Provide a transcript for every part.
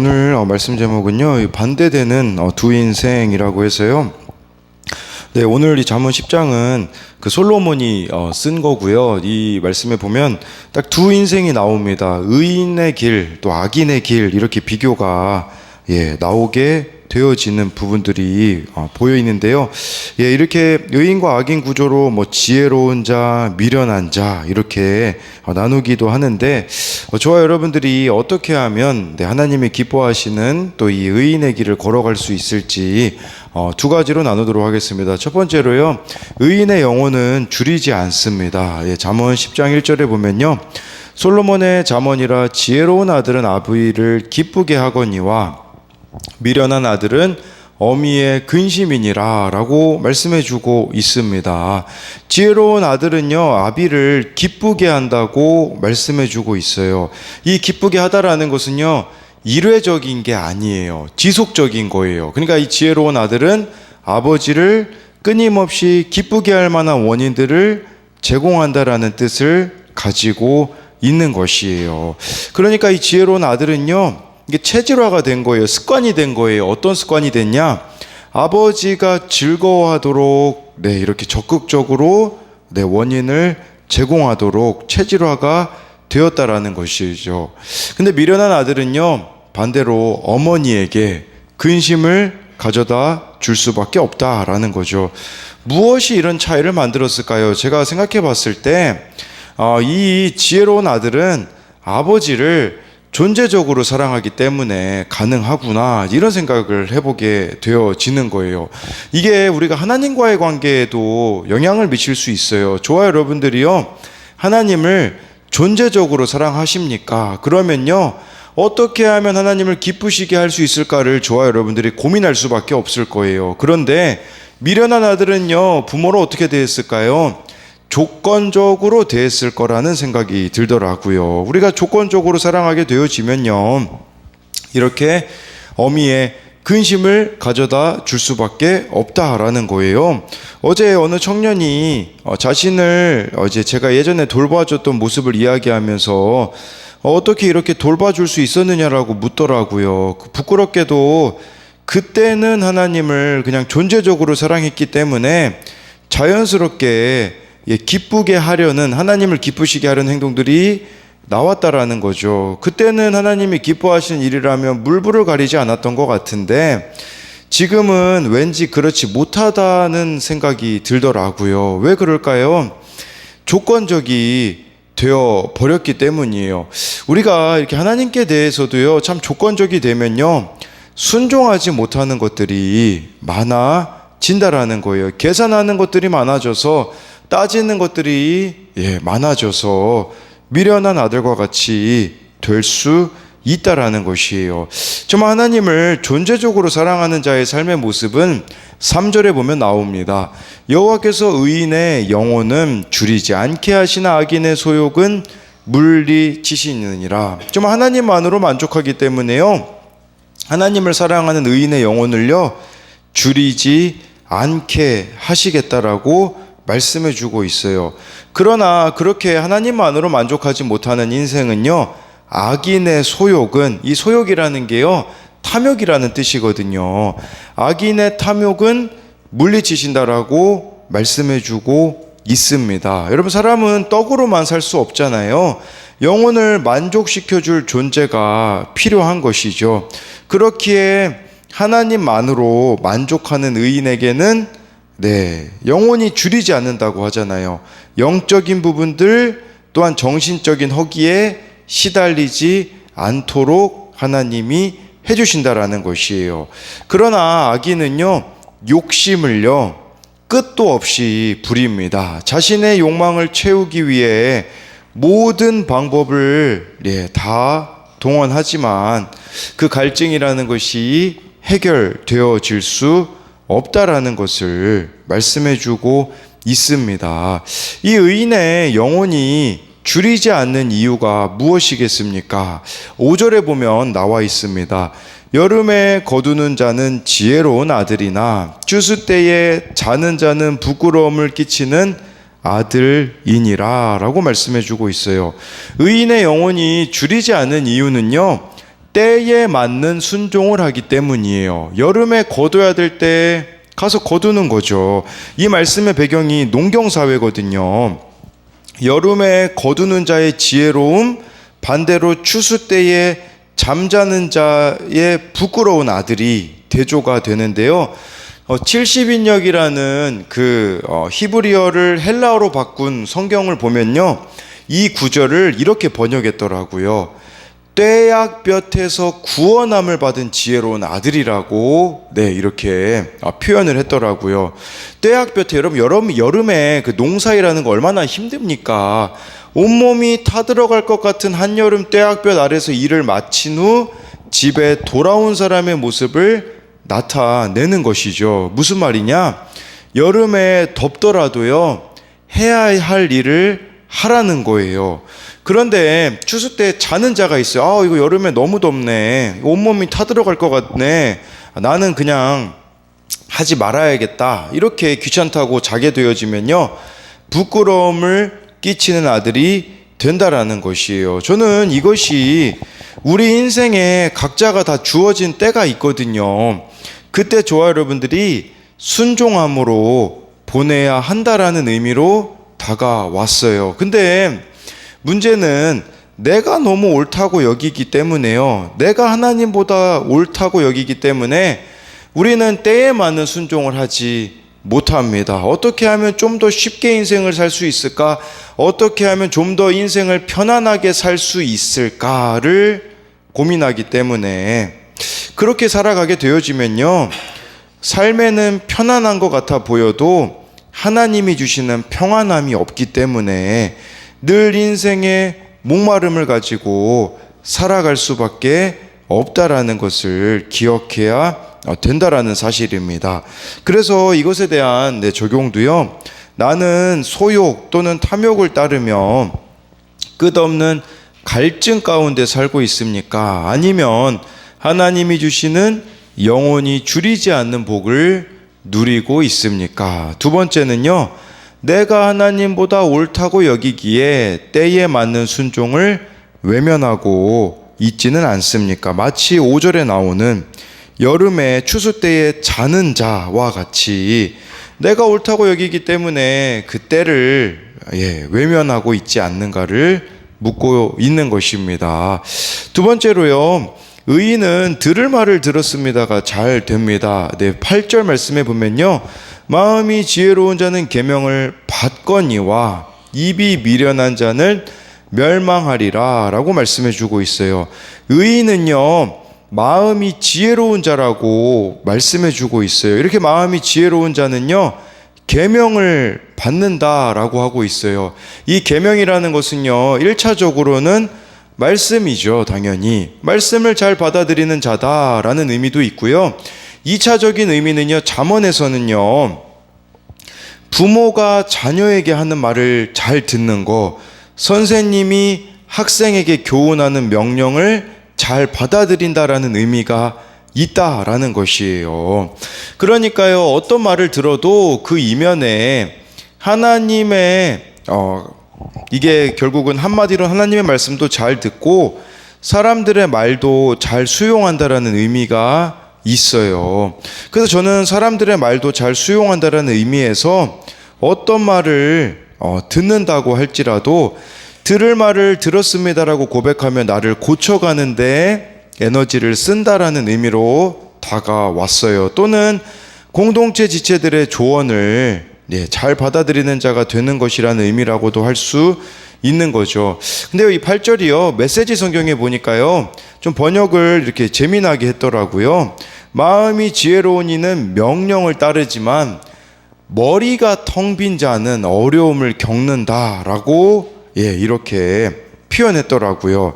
오늘 말씀 제목은요, 반대되는 두 인생이라고 해서요. 네, 오늘 이 잠언 10장은 그 솔로몬이 쓴 거고요. 이 말씀에 보면 딱 두 인생이 나옵니다. 의인의 길, 또 악인의 길, 이렇게 비교가 나오게 되어지는 부분들이 보여 있는데요. 이렇게 의인과 악인 구조로 지혜로운 자, 미련한 자 이렇게 나누기도 하는데, 저와 여러분들이 어떻게 하면 하나님이 기뻐하시는 또 이 의인의 길을 걸어갈 수 있을지 두 가지로 나누도록 하겠습니다. 첫 번째로요, 의인의 영혼은 줄이지 않습니다. 잠언 10장 1절에 보면요, 솔로몬의 잠언이라 지혜로운 아들은 아비를 기쁘게 하거니와 미련한 아들은 어미의 근심이니라 라고 말씀해 주고 있습니다. 지혜로운 아들은요, 아비를 기쁘게 한다고 말씀해 주고 있어요. 이 기쁘게 하다라는 것은요, 일회적인 게 아니에요. 지속적인 거예요. 그러니까 이 지혜로운 아들은 아버지를 끊임없이 기쁘게 할 만한 원인들을 제공한다라는 뜻을 가지고 있는 것이에요. 그러니까 이 지혜로운 아들은요, 이게 체질화가 된 거예요. 습관이 된 거예요. 어떤 습관이 됐냐? 아버지가 즐거워하도록 이렇게 적극적으로 원인을 제공하도록 체질화가 되었다라는 것이죠. 근데 미련한 아들은요, 반대로 어머니에게 근심을 가져다 줄 수밖에 없다라는 거죠. 무엇이 이런 차이를 만들었을까요? 제가 생각해 봤을 때 이 지혜로운 아들은 아버지를 존재적으로 사랑하기 때문에 가능하구나, 이런 생각을 해보게 되어지는 거예요. 이게 우리가 하나님과의 관계에도 영향을 미칠 수 있어요. 저와 여러분들이요, 하나님을 존재적으로 사랑하십니까? 그러면요, 어떻게 하면 하나님을 기쁘시게 할 수 있을까를 저와 여러분들이 고민할 수밖에 없을 거예요. 그런데 미련한 아들은요, 부모로 어떻게 대했을까요? 조건적으로 대했을 거라는 생각이 들더라고요. 우리가 조건적으로 사랑하게 되어지면요, 이렇게 어미의 근심을 가져다 줄 수밖에 없다라는 거예요. 어제 어느 청년이 자신을 제가 예전에 돌봐줬던 모습을 이야기하면서 어떻게 이렇게 돌봐줄 수 있었느냐라고 묻더라고요. 부끄럽게도 그때는 하나님을 그냥 존재적으로 사랑했기 때문에 자연스럽게 기쁘게 하려는, 하나님을 기쁘시게 하려는 행동들이 나왔다라는 거죠. 그때는 하나님이 기뻐하시는 일이라면 물불을 가리지 않았던 것 같은데, 지금은 왠지 그렇지 못하다는 생각이 들더라고요. 왜 그럴까요? 조건적이 되어 버렸기 때문이에요. 우리가 이렇게 하나님께 대해서도요, 참 조건적이 되면요, 순종하지 못하는 것들이 많아진다라는 거예요. 계산하는 것들이 많아져서, 따지는 것들이 많아져서 미련한 아들과 같이 될 수 있다라는 것이에요. 정말 하나님을 존재적으로 사랑하는 자의 삶의 모습은 3절에 보면 나옵니다. 여호와께서 의인의 영혼은 줄이지 않게 하시나 악인의 소욕은 물리치시느니라. 정말 하나님만으로 만족하기 때문에요, 하나님을 사랑하는 의인의 영혼을요, 줄이지 않게 하시겠다라고 말씀해 주고 있어요. 그러나 그렇게 하나님만으로 만족하지 못하는 인생은요, 악인의 소욕은, 이 소욕이라는 게요, 탐욕이라는 뜻이거든요. 악인의 탐욕은 물리치신다라고 말씀해 주고 있습니다. 여러분, 사람은 떡으로만 살 수 없잖아요. 영혼을 만족시켜 줄 존재가 필요한 것이죠. 그렇기에 하나님만으로 만족하는 의인에게는 영혼이 줄이지 않는다고 하잖아요. 영적인 부분들 또한 정신적인 허기에 시달리지 않도록 하나님이 해주신다라는 것이에요. 그러나 악인은요, 욕심을요, 끝도 없이 부립니다. 자신의 욕망을 채우기 위해 모든 방법을 다 동원하지만 그 갈증이라는 것이 해결되어질 수 없다라는 것을 말씀해 주고 있습니다. 이 의인의 영혼이 줄이지 않는 이유가 무엇이겠습니까? 5절에 보면 나와 있습니다. 여름에 거두는 자는 지혜로운 아들이나 추수 때에 자는 자는 부끄러움을 끼치는 아들이니라 라고 말씀해 주고 있어요. 의인의 영혼이 줄이지 않는 이유는요, 때에 맞는 순종을 하기 때문이에요. 여름에 거둬야 될 때 가서 거두는 거죠. 이 말씀의 배경이 농경사회거든요. 여름에 거두는 자의 지혜로움, 반대로 추수 때에 잠자는 자의 부끄러운 아들이 대조가 되는데요. 70인역이라는 그 히브리어를 헬라어로 바꾼 성경을 보면요, 이 구절을 이렇게 번역했더라고요. 떼약볕에서 구원함을 받은 지혜로운 아들이라고 이렇게 표현을 했더라고요. 떼약볕에, 여러분 여름에 그 농사일하는 거 얼마나 힘듭니까? 온몸이 타들어갈 것 같은 한여름 떼약볕 아래서 일을 마친 후 집에 돌아온 사람의 모습을 나타내는 것이죠. 무슨 말이냐? 여름에 덥더라도요, 해야 할 일을 하라는 거예요. 그런데 추수 때 자는 자가 있어요. 이거 여름에 너무 덥네. 온몸이 타들어갈 것 같네. 나는 그냥 하지 말아야겠다. 이렇게 귀찮다고 자게 되어지면요, 부끄러움을 끼치는 아들이 된다라는 것이에요. 저는 이것이 우리 인생에 각자가 다 주어진 때가 있거든요. 그때 저와 여러분들이 순종함으로 보내야 한다라는 의미로 다가왔어요. 근데 문제는 내가 너무 옳다고 여기기 때문에요. 내가 하나님보다 옳다고 여기기 때문에 우리는 때에 맞는 순종을 하지 못합니다. 어떻게 하면 좀 더 쉽게 인생을 살 수 있을까? 어떻게 하면 좀 더 인생을 편안하게 살 수 있을까를 고민하기 때문에 그렇게 살아가게 되어지면요, 삶에는 편안한 것 같아 보여도 하나님이 주시는 평안함이 없기 때문에 늘 인생의 목마름을 가지고 살아갈 수밖에 없다라는 것을 기억해야 된다라는 사실입니다. 그래서 이것에 대한 적용도요, 나는 소욕 또는 탐욕을 따르며 끝없는 갈증 가운데 살고 있습니까? 아니면 하나님이 주시는 영원히 줄이지 않는 복을 누리고 있습니까? 두 번째는요, 내가 하나님보다 옳다고 여기기에 때에 맞는 순종을 외면하고 있지는 않습니까? 마치 5절에 나오는 여름에 추수 때에 자는 자와 같이 내가 옳다고 여기기 때문에 그 때를 외면하고 있지 않는가를 묻고 있는 것입니다. 두 번째로요, 의인은 들을 말을 들었습니다가 잘 됩니다. 8절 말씀에 보면요, 마음이 지혜로운 자는 계명을 받거니와 입이 미련한 자는 멸망하리라 라고 말씀해 주고 있어요. 의인은요, 마음이 지혜로운 자라고 말씀해 주고 있어요. 이렇게 마음이 지혜로운 자는요, 계명을 받는다라고 하고 있어요. 이 계명이라는 것은요, 1차적으로는 말씀이죠. 당연히 말씀을 잘 받아들이는 자다라는 의미도 있고요. 2차적인 의미는요, 잠언에서는요, 부모가 자녀에게 하는 말을 잘 듣는 거, 선생님이 학생에게 교훈하는 명령을 잘 받아들인다라는 의미가 있다라는 것이에요. 그러니까요, 어떤 말을 들어도 그 이면에 하나님의 이게 결국은 한마디로 하나님의 말씀도 잘 듣고 사람들의 말도 잘 수용한다라는 의미가 있어요. 그래서 저는 사람들의 말도 잘 수용한다라는 의미에서 어떤 말을 듣는다고 할지라도 들을 말을 들었습니다라고 고백하며 나를 고쳐가는데 에너지를 쓴다라는 의미로 다가왔어요. 또는 공동체 지체들의 조언을 잘 받아들이는 자가 되는 것이라는 의미라고도 할 수 있는 거죠. 근데 이 8절이요, 메시지 성경에 보니까요, 좀 번역을 이렇게 재미나게 했더라고요. 마음이 지혜로운 이는 명령을 따르지만 머리가 텅 빈 자는 어려움을 겪는다라고 이렇게 표현했더라고요.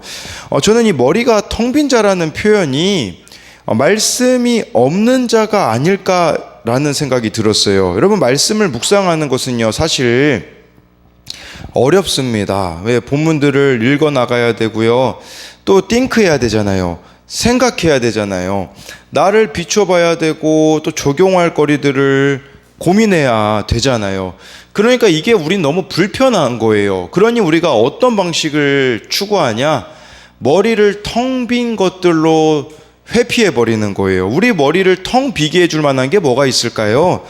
저는 이 머리가 텅 빈 자라는 표현이 말씀이 없는 자가 아닐까라는 생각이 들었어요. 여러분, 말씀을 묵상하는 것은요, 사실 어렵습니다. 왜? 본문들을 읽어 나가야 되고요, 또 띵크해야 되잖아요. 생각해야 되잖아요. 나를 비춰봐야 되고 또 적용할 거리들을 고민해야 되잖아요. 그러니까 이게 우린 너무 불편한 거예요. 그러니 우리가 어떤 방식을 추구하냐? 머리를 텅 빈 것들로 회피해 버리는 거예요. 우리 머리를 텅 비게 해줄 만한 게 뭐가 있을까요?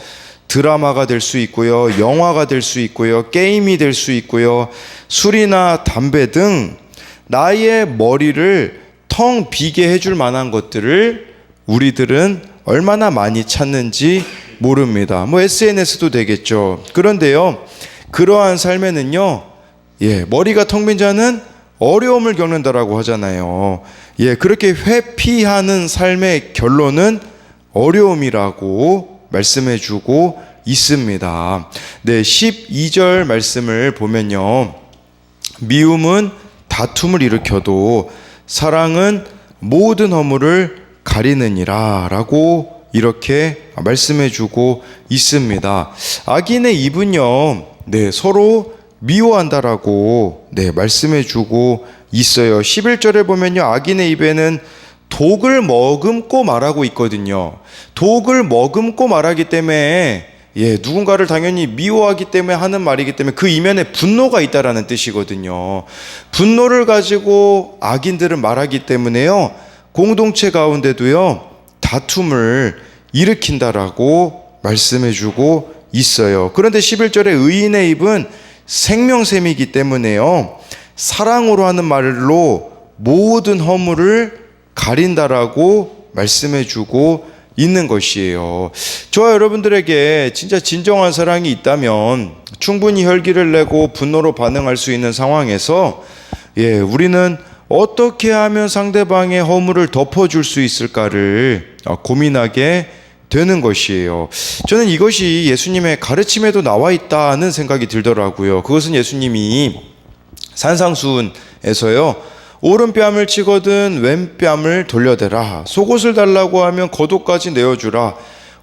드라마가 될 수 있고요, 영화가 될 수 있고요, 게임이 될 수 있고요, 술이나 담배 등 나의 머리를 텅 비게 해줄 만한 것들을 우리들은 얼마나 많이 찾는지 모릅니다. 뭐 SNS도 되겠죠. 그런데요, 그러한 삶에는요, 머리가 텅 빈 자는 어려움을 겪는다라고 하잖아요. 그렇게 회피하는 삶의 결론은 어려움이라고 말씀해주고 있습니다. 12절 말씀을 보면요, 미움은 다툼을 일으켜도 사랑은 모든 허물을 가리느니라 라고 이렇게 말씀해주고 있습니다. 악인의 입은요, 서로 미워한다라고 말씀해주고 있어요. 11절에 보면요, 악인의 입에는 독을 머금고 말하고 있거든요. 독을 머금고 말하기 때문에 누군가를 당연히 미워하기 때문에 하는 말이기 때문에 그 이면에 분노가 있다라는 뜻이거든요. 분노를 가지고 악인들은 말하기 때문에요, 공동체 가운데도요, 다툼을 일으킨다라고 말씀해주고 있어요. 그런데 11절에 의인의 입은 생명샘이기 때문에요, 사랑으로 하는 말로 모든 허물을 가린다라고 말씀해주고 있는 것이에요. 저와 여러분들에게 진짜 진정한 사랑이 있다면 충분히 혈기를 내고 분노로 반응할 수 있는 상황에서 우리는 어떻게 하면 상대방의 허물을 덮어줄 수 있을까를 고민하게 되는 것이에요. 저는 이것이 예수님의 가르침에도 나와 있다는 생각이 들더라고요. 그것은 예수님이 산상수훈에서요, 오른뺨을 치거든 왼뺨을 돌려대라. 속옷을 달라고 하면 겉옷까지 내어주라.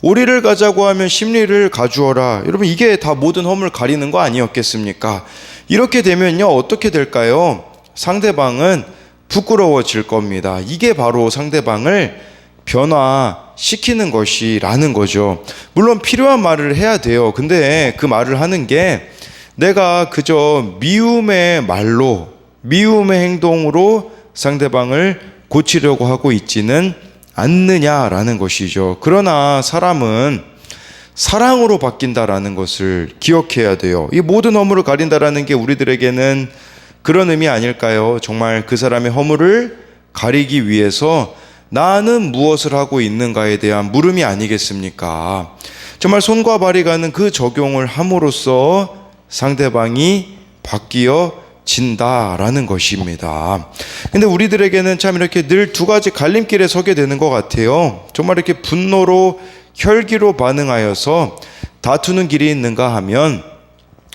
오리를 가자고 하면 심리를 가주어라. 여러분, 이게 다 모든 허물 가리는 거 아니었겠습니까? 이렇게 되면요, 어떻게 될까요? 상대방은 부끄러워질 겁니다. 이게 바로 상대방을 변화시키는 것이라는 거죠. 물론 필요한 말을 해야 돼요. 근데 그 말을 하는 게 내가 그저 미움의 말로, 미움의 행동으로 상대방을 고치려고 하고 있지는 않느냐라는 것이죠. 그러나 사람은 사랑으로 바뀐다라는 것을 기억해야 돼요. 이 모든 허물을 가린다라는 게 우리들에게는 그런 의미 아닐까요? 정말 그 사람의 허물을 가리기 위해서 나는 무엇을 하고 있는가에 대한 물음이 아니겠습니까? 정말 손과 발이 가는 그 적용을 함으로써 상대방이 바뀌어진다라는 것입니다. 근데 우리들에게는 참 이렇게 늘 두 가지 갈림길에 서게 되는 것 같아요. 정말 이렇게 분노로 혈기로 반응하여서 다투는 길이 있는가 하면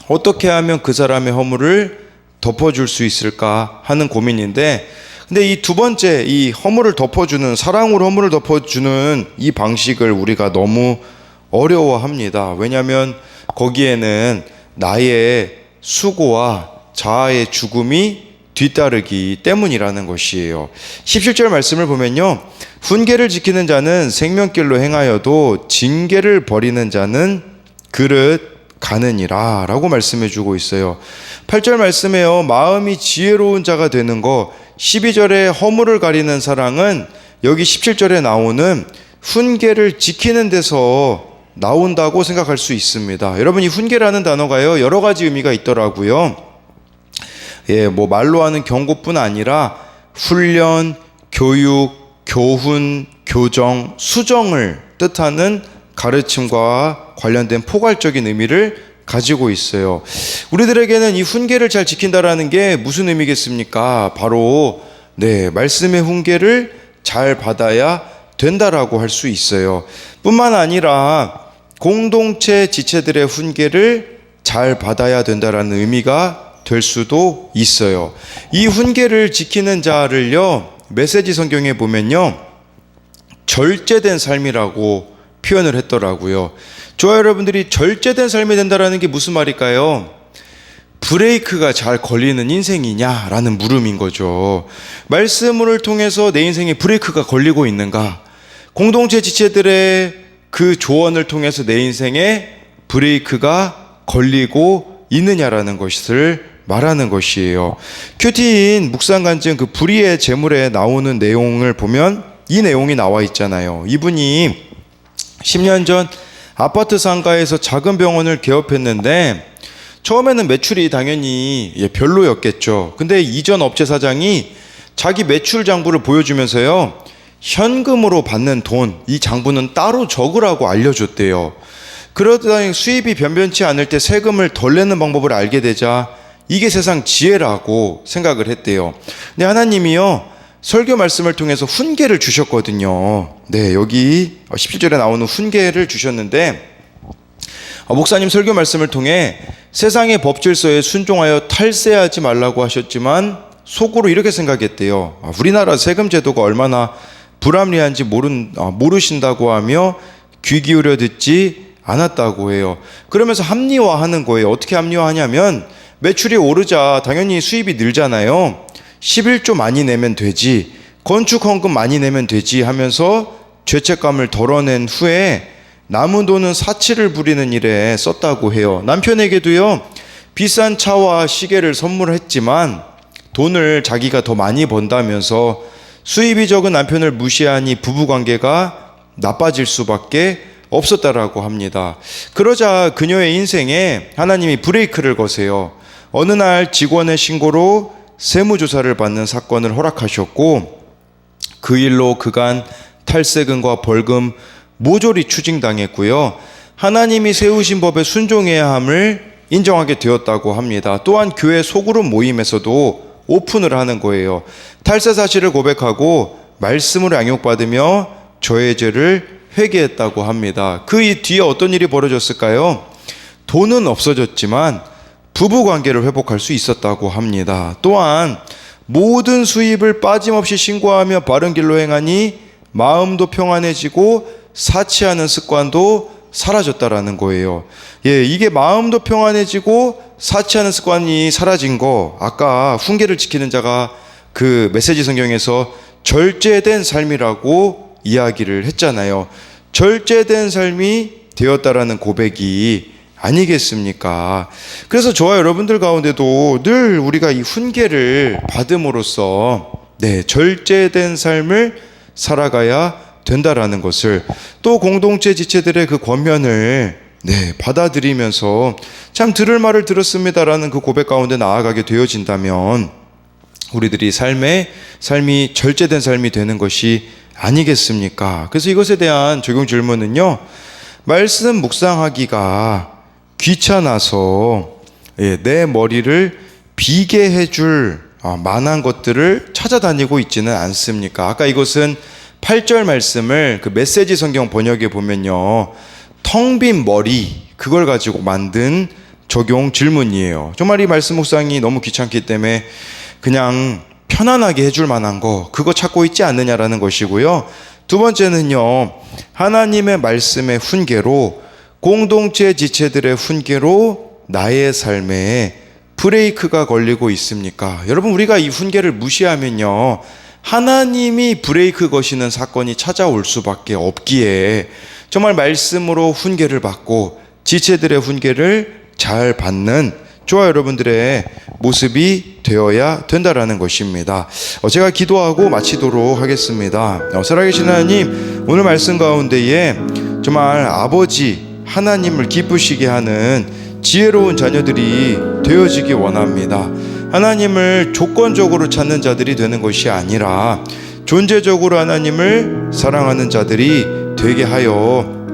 어떻게 하면 그 사람의 허물을 덮어줄 수 있을까 하는 고민인데, 근데 이 두 번째, 이 허물을 덮어주는, 사랑으로 허물을 덮어주는 이 방식을 우리가 너무 어려워합니다. 왜냐하면 거기에는 나의 수고와 자아의 죽음이 뒤따르기 때문이라는 것이에요. 17절 말씀을 보면요, 훈계를 지키는 자는 생명길로 행하여도 징계를 버리는 자는 그릇 가느니라 라고 말씀해 주고 있어요. 8절 말씀에요, 마음이 지혜로운 자가 되는 거, 12절에 허물을 가리는 사랑은 여기 17절에 나오는 훈계를 지키는 데서 나온다고 생각할 수 있습니다. 여러분, 이 훈계라는 단어가요, 여러 가지 의미가 있더라고요. 뭐 말로 하는 경고뿐 아니라 훈련, 교육, 교훈, 교정, 수정을 뜻하는 가르침과 관련된 포괄적인 의미를 가지고 있어요. 우리들에게는 이 훈계를 잘 지킨다라는 게 무슨 의미겠습니까? 바로 말씀의 훈계를 잘 받아야 된다라고 할 수 있어요. 뿐만 아니라 공동체 지체들의 훈계를 잘 받아야 된다라는 의미가 될 수도 있어요. 이 훈계를 지키는 자를요, 메시지 성경에 보면요, 절제된 삶이라고 표현을 했더라고요. 저와 여러분들이 절제된 삶이 된다라는 게 무슨 말일까요? 브레이크가 잘 걸리는 인생이냐라는 물음인 거죠. 말씀을 통해서 내 인생에 브레이크가 걸리고 있는가? 공동체 지체들의 그 조언을 통해서 내 인생에 브레이크가 걸리고 있느냐라는 것을 말하는 것이에요. 큐티인 묵상 간증 그 불의의 재물에 나오는 내용을 보면 이 내용이 나와 있잖아요. 이분이 10년 전 아파트 상가에서 작은 병원을 개업했는데 처음에는 매출이 당연히 별로였겠죠. 근데 이전 업체 사장이 자기 매출 장부를 보여주면서요, 현금으로 받는 돈, 이 장부는 따로 적으라고 알려줬대요. 그러다 수입이 변변치 않을 때 세금을 덜 내는 방법을 알게 되자 이게 세상 지혜라고 생각을 했대요. 근데 하나님이요, 설교 말씀을 통해서 훈계를 주셨거든요. 네, 여기 17절에 나오는 훈계를 주셨는데, 목사님 설교 말씀을 통해 세상의 법질서에 순종하여 탈세하지 말라고 하셨지만 속으로 이렇게 생각했대요. 우리나라 세금 제도가 얼마나 불합리한지 모르신다고 하며 귀 기울여 듣지 않았다고 해요. 그러면서 합리화하는 거예요. 어떻게 합리화하냐면 매출이 오르자 당연히 수입이 늘잖아요. 11조 많이 내면 되지, 건축 헌금 많이 내면 되지 하면서 죄책감을 덜어낸 후에 남은 돈은 사치를 부리는 일에 썼다고 해요. 남편에게도요, 비싼 차와 시계를 선물했지만 돈을 자기가 더 많이 번다면서 수입이 적은 남편을 무시하니 부부관계가 나빠질 수밖에 없었다라고 합니다. 그러자 그녀의 인생에 하나님이 브레이크를 거세요. 어느 날 직원의 신고로 세무조사를 받는 사건을 허락하셨고, 그 일로 그간 탈세금과 벌금 모조리 추징당했고요. 하나님이 세우신 법에 순종해야 함을 인정하게 되었다고 합니다. 또한 교회 소그룹 모임에서도 오픈을 하는 거예요. 탈세 사실을 고백하고 말씀으로 양육받으며 저의 죄를 회개했다고 합니다. 그 뒤에 어떤 일이 벌어졌을까요? 돈은 없어졌지만 부부 관계를 회복할 수 있었다고 합니다. 또한 모든 수입을 빠짐없이 신고하며 바른 길로 행하니 마음도 평안해지고 사치하는 습관도 사라졌다라는 거예요. 이게 마음도 평안해지고 사치하는 습관이 사라진 거, 아까 훈계를 지키는 자가 그 메시지 성경에서 절제된 삶이라고 이야기를 했잖아요. 절제된 삶이 되었다라는 고백이 아니겠습니까? 그래서 저와 여러분들 가운데도 늘 우리가 이 훈계를 받음으로써 절제된 삶을 살아가야 된다라는 것을, 또 공동체 지체들의 그 권면을 받아들이면서 참 들을 말을 들었습니다라는 그 고백 가운데 나아가게 되어진다면 우리들이 삶이 절제된 삶이 되는 것이 아니겠습니까? 그래서 이것에 대한 적용 질문은요, 말씀 묵상하기가 귀찮아서 내 머리를 비게 해줄 만한 것들을 찾아다니고 있지는 않습니까? 아까 이것은 8절 말씀을 그 메시지 성경 번역에 보면요, 텅 빈 머리, 그걸 가지고 만든 적용 질문이에요. 정말 이 말씀 묵상이 너무 귀찮기 때문에 그냥 편안하게 해줄 만한 거, 그거 찾고 있지 않느냐라는 것이고요. 두 번째는요, 하나님의 말씀의 훈계로, 공동체 지체들의 훈계로 나의 삶에 브레이크가 걸리고 있습니까? 여러분, 우리가 이 훈계를 무시하면요, 하나님이 브레이크 거시는 사건이 찾아올 수밖에 없기에 정말 말씀으로 훈계를 받고 지체들의 훈계를 잘 받는 저와 여러분들의 모습이 되어야 된다라는 것입니다. 제가 기도하고 마치도록 하겠습니다. 살아계신 하나님, 오늘 말씀 가운데에 정말 아버지 하나님을 기쁘시게 하는 지혜로운 자녀들이 되어지기 원합니다. 하나님을 조건적으로 찾는 자들이 되는 것이 아니라 존재적으로 하나님을 사랑하는 자들이 되게 하여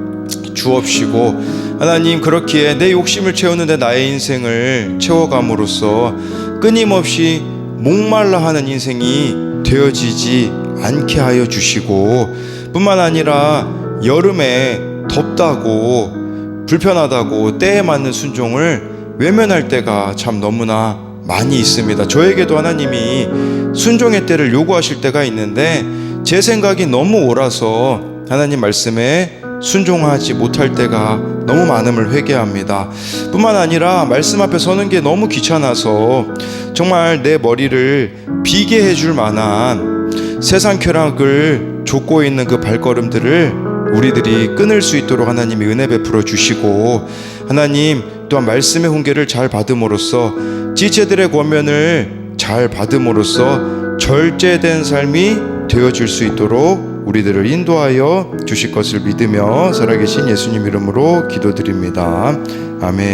주옵시고, 하나님, 그렇기에 내 욕심을 채우는데 나의 인생을 채워감으로써 끊임없이 목말라 하는 인생이 되어지지 않게 하여 주시고, 뿐만 아니라 여름에 덥다고 불편하다고 때에 맞는 순종을 외면할 때가 참 너무나 많이 있습니다. 저에게도 하나님이 순종의 때를 요구하실 때가 있는데 제 생각이 너무 옳아서 하나님 말씀에 순종하지 못할 때가 너무 많음을 회개합니다. 뿐만 아니라 말씀 앞에 서는 게 너무 귀찮아서 정말 내 머리를 비게 해줄 만한 세상 쾌락을 좇고 있는 그 발걸음들을 우리들이 끊을 수 있도록 하나님이 은혜 베풀어 주시고, 하나님 또한 말씀의 훈계를 잘 받음으로써 지체들의 권면을 잘 받음으로써 절제된 삶이 되어줄 수 있도록 우리들을 인도하여 주실 것을 믿으며 살아계신 예수님 이름으로 기도드립니다. 아멘.